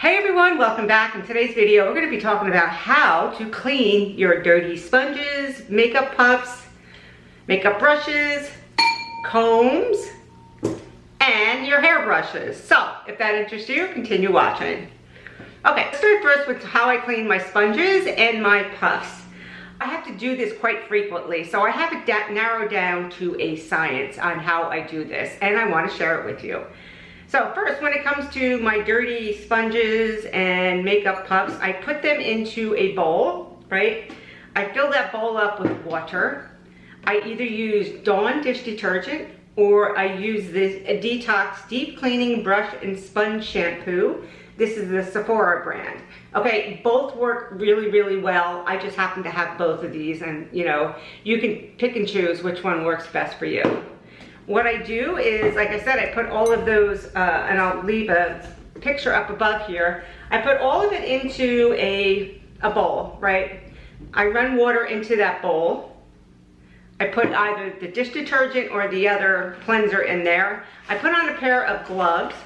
Hey everyone, welcome back. In today's video, we're going to be talking about how to clean your dirty sponges, makeup puffs, makeup brushes, combs, and your hair brushes. So, if that interests you, continue watching. Okay, let's start first with how I clean my sponges and my puffs. I have to do this quite frequently, so I have it narrowed down to a science on how I do this, and I want to share it with you. So first, when it comes to my dirty sponges and makeup puffs, I put them into a bowl, right? I fill that bowl up with water. I either use Dawn dish detergent or I use this Detox deep cleaning brush and sponge shampoo. This is the Sephora brand. Okay, both work really, really well. I just happen to have both of these, and you know, you can pick and choose which one works best for you. What I do is, like I said, I put all of those, and I'll leave a picture up above here. I put all of it into a bowl, right? I run water into that bowl. I put either the dish detergent or the other cleanser in there. I put on a pair of gloves,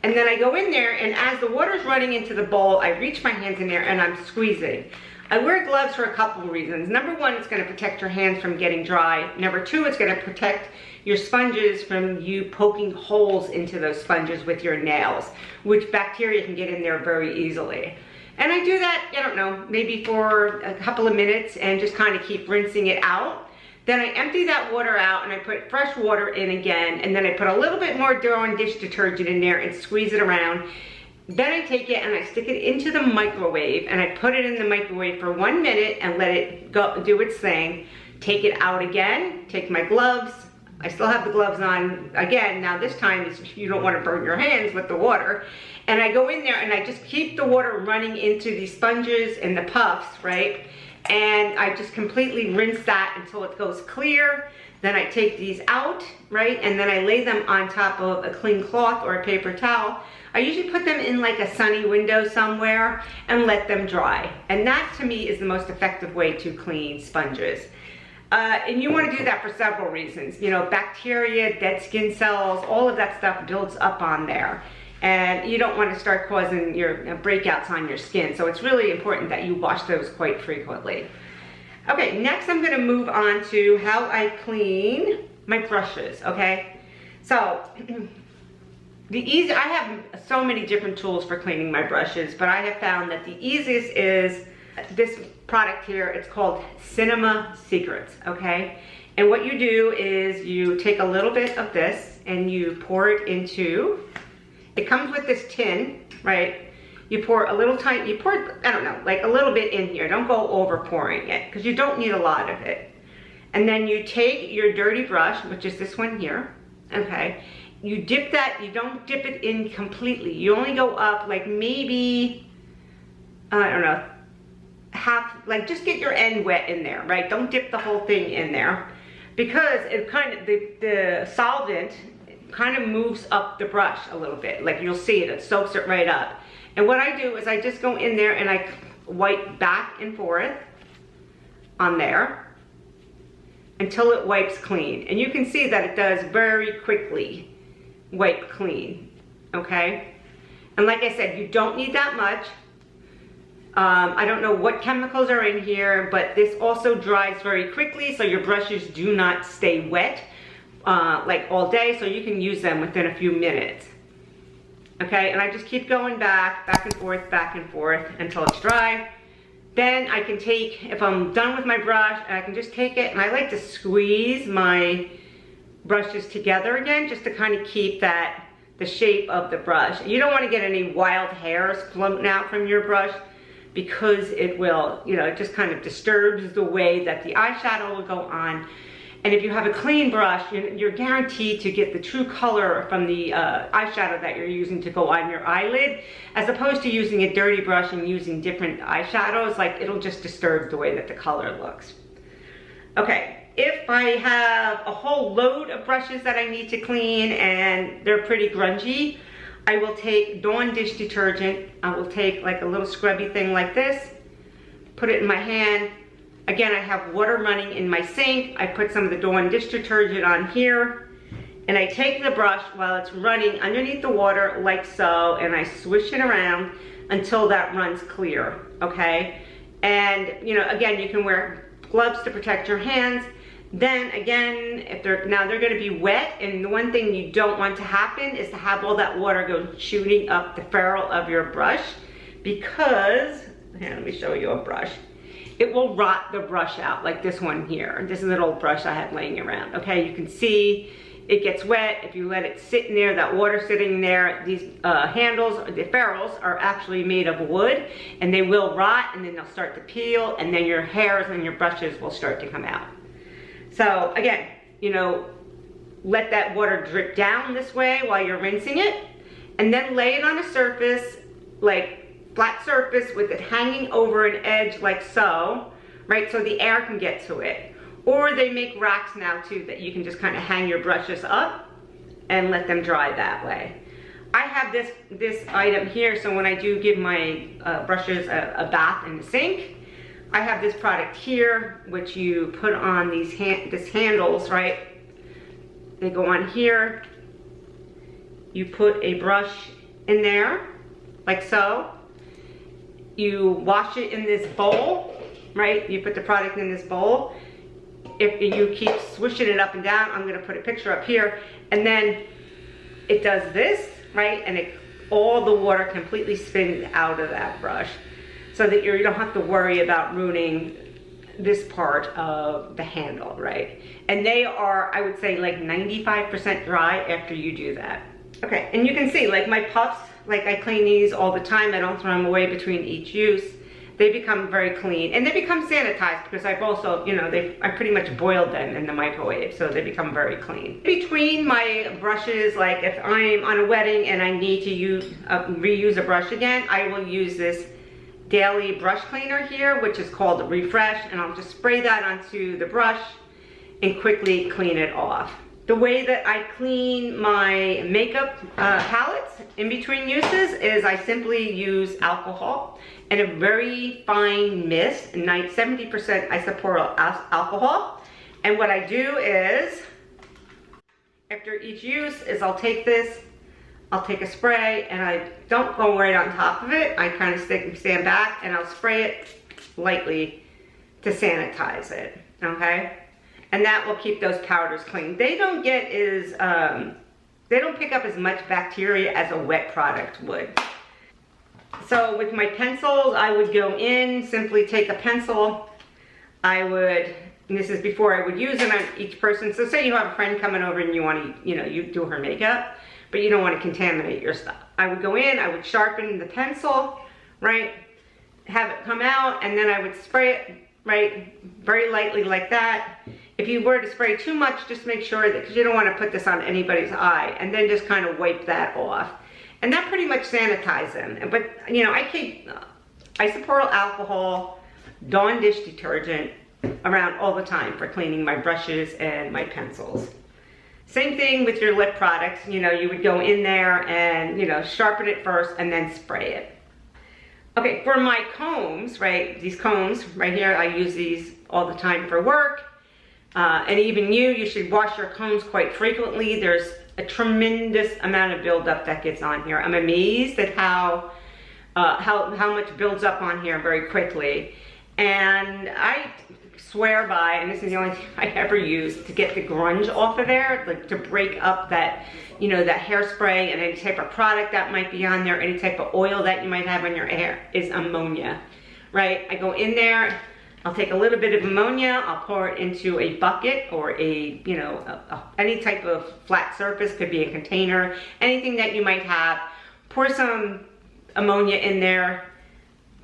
and then I go in there, and as the water's running into the bowl, I reach my hands in there and I'm squeezing. I wear gloves for a couple of reasons. Number one, it's going to protect your hands from getting dry. Number two, it's going to protect your sponges from you poking holes into those sponges with your nails, which bacteria can get in there very easily. And I do that, I don't know, maybe for a couple of minutes and just kind of keep rinsing it out. Then I empty that water out and I put fresh water in again, and then I put a little bit more Dawn dish detergent in there and squeeze it around. Then I take it and I stick it into the microwave, and I put it in the microwave for 1 minute and let it go do its thing. Take it out again, take my gloves. I still have the gloves on again. Now this time you don't want to burn your hands with the water. And I go in there and I just keep the water running into the sponges and the puffs, right? And I just completely rinse that until it goes clear. Then I take these out, right? And then I lay them on top of a clean cloth or a paper towel. I usually put them in like a sunny window somewhere and let them dry. And that to me is the most effective way to clean sponges. And you want to do that for several reasons. You know, bacteria, dead skin cells, all of that stuff builds up on there. And you don't want to start causing your breakouts on your skin. So it's really important that you wash those quite frequently. Okay, next I'm going to move on to how I clean my brushes, okay? So, I have so many different tools for cleaning my brushes, but I have found that the easiest is this product here. It's called Cinema Secrets, okay? And what you do is you take a little bit of this and you pour it into, it comes with this tin, right? You pour a little tiny, you pour, I don't know, like a little bit in here. Don't go over pouring it because you don't need a lot of it. And then you take your dirty brush, which is this one here, okay? You dip that, you don't dip it in completely. You only go up like maybe, I don't know, half, like just get your end wet in there, right? Don't dip the whole thing in there because it kind of, the solvent kind of moves up the brush a little bit. Like you'll see it, it soaks it right up. And what I do is I just go in there and I wipe back and forth on there until it wipes clean. And you can see that it does very quickly wipe clean, okay? And like I said, you don't need that much. I don't know what chemicals are in here, but this also dries very quickly, so your brushes do not stay wet like all day, so you can use them within a few minutes. Okay, and I just keep going back and forth until it's dry. Then I can take, if I'm done with my brush, I can just take it, and I like to squeeze my brushes together again just to kind of keep the shape of the brush. You don't want to get any wild hairs floating out from your brush because it will, you know, it just kind of disturbs the way that the eyeshadow will go on. And if you have a clean brush, you're guaranteed to get the true color from the eyeshadow that you're using to go on your eyelid, as opposed to using a dirty brush and using different eyeshadows. Like, it'll just disturb the way that the color looks. Okay, if I have a whole load of brushes that I need to clean and they're pretty grungy, I will take Dawn dish detergent. I will take like a little scrubby thing like this, put it in my hand. Again, I have water running in my sink. I put some of the Dawn dish detergent on here, and I take the brush while it's running underneath the water like so, and I swish it around until that runs clear, okay? And, you know, again, you can wear gloves to protect your hands. Then again, if they're gonna be wet, and the one thing you don't want to happen is to have all that water go shooting up the ferrule of your brush, because, here, let me show you a brush. It will rot the brush out, like this one here. This is an old brush I had laying around, okay? You can see it gets wet. If you let it sit in there, that water sitting there, these handles, the ferrules are actually made of wood, and they will rot, and then they'll start to peel, and then your hairs and your brushes will start to come out. So again, you know, let that water drip down this way while you're rinsing it, and then lay it on a surface, like flat surface with it hanging over an edge like so, right? So the air can get to it. Or they make racks now too that you can just kind of hang your brushes up and let them dry that way. I have this item here, so when I do give my brushes a bath in the sink, I have this product here, which you put on these handles, right? They go on here. You put a brush in there, like so. You wash it in this bowl, right? You put the product in this bowl. If you keep swishing it up and down, I'm gonna put a picture up here, and then it does this, right? And all the water completely spins out of that brush, so that you don't have to worry about ruining this part of the handle, right? And they are, I would say, like 95% dry after you do that. Okay, and you can see, like my puffs, like I clean these all the time. I don't throw them away between each use. They become very clean, and they become sanitized because I've also, you know, I pretty much boiled them in the microwave, so they become very clean. Between my brushes, like if I'm on a wedding and I need to reuse a brush again, I will use this daily brush cleaner here, which is called Refresh, and I'll just spray that onto the brush and quickly clean it off. The way that I clean my makeup palettes in between uses is I simply use alcohol and a very fine mist, 70% isopropyl alcohol. And what I do is, after each use, is I'll take this, I'll take a spray, and I don't go right on top of it. I kind of stand back and I'll spray it lightly to sanitize it, okay? And that will keep those powders clean. They don't get as, they don't pick up as much bacteria as a wet product would. So with my pencils, I would go in, simply take a pencil. I would, and this is before I would use it on each person. So say you have a friend coming over and you want to, you know, you do her makeup, but you don't want to contaminate your stuff. I would go in, I would sharpen the pencil, right? Have it come out, and then I would spray it, right? Very lightly like that. If you were to spray too much, just make sure that, because you don't want to put this on anybody's eye, and then just kind of wipe that off. And that pretty much sanitizes them. But, you know, I keep isopropyl alcohol, Dawn dish detergent around all the time for cleaning my brushes and my pencils. Same thing with your lip products. You know, you would go in there and, you know, sharpen it first and then spray it. Okay, for my combs, right, these combs right here, I use these all the time for work. And even you should wash your combs quite frequently. There's a tremendous amount of buildup that gets on here. I'm amazed at how much builds up on here very quickly. And I swear by, and this is the only thing I ever use to get the grunge off of there, like to break up that, you know, that hairspray and any type of product that might be on there, any type of oil that you might have on your hair, is ammonia, right? I go in there, I'll take a little bit of ammonia, I'll pour it into a bucket or a, you know, any type of flat surface, could be a container, anything that you might have. Pour some ammonia in there,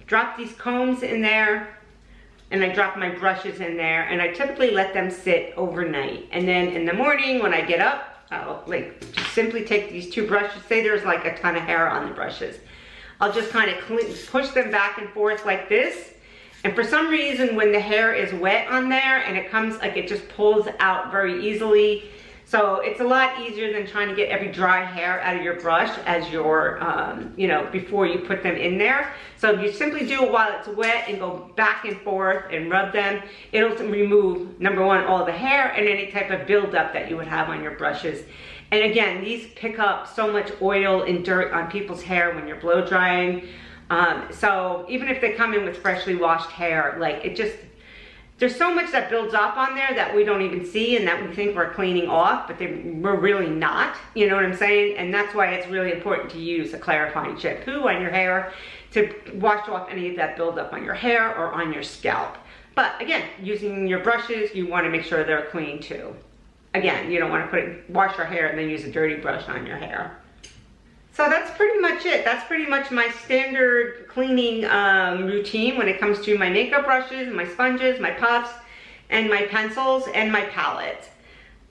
drop these combs in there, and I drop my brushes in there, and I typically let them sit overnight. And then in the morning when I get up, I'll like just simply take these two brushes, say there's like a ton of hair on the brushes. I'll just kind of push them back and forth like this. And for some reason, when the hair is wet on there and it comes, like it just pulls out very easily. So it's a lot easier than trying to get every dry hair out of your brush as your, you know, before you put them in there. So if you simply do it while it's wet and go back and forth and rub them, it'll remove, number one, all the hair and any type of buildup that you would have on your brushes. And again, these pick up so much oil and dirt on people's hair when you're blow drying. So even if they come in with freshly washed hair, like it just, there's so much that builds up on there that we don't even see and that we think we're cleaning off, but we're really not, you know what I'm saying? And that's why it's really important to use a clarifying shampoo on your hair to wash off any of that buildup on your hair or on your scalp. But again, using your brushes, you want to make sure they're clean too. Again, you don't want to wash your hair and then use a dirty brush on your hair. So that's pretty much it. That's pretty much my standard cleaning routine when it comes to my makeup brushes, my sponges, my puffs, and my pencils, and my palette.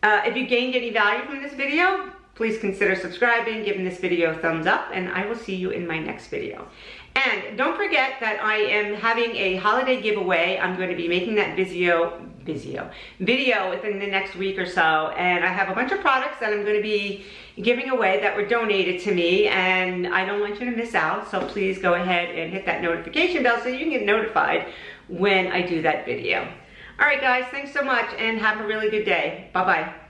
If you gained any value from this video, please consider subscribing, giving this video a thumbs up, and I will see you in my next video. And don't forget that I am having a holiday giveaway. I'm going to be making that video within the next week or so, and I have a bunch of products that I'm going to be giving away that were donated to me, and I don't want you to miss out, so please go ahead and hit that notification bell so you can get notified when I do that video. All right guys, thanks so much and have a really good day. Bye-bye.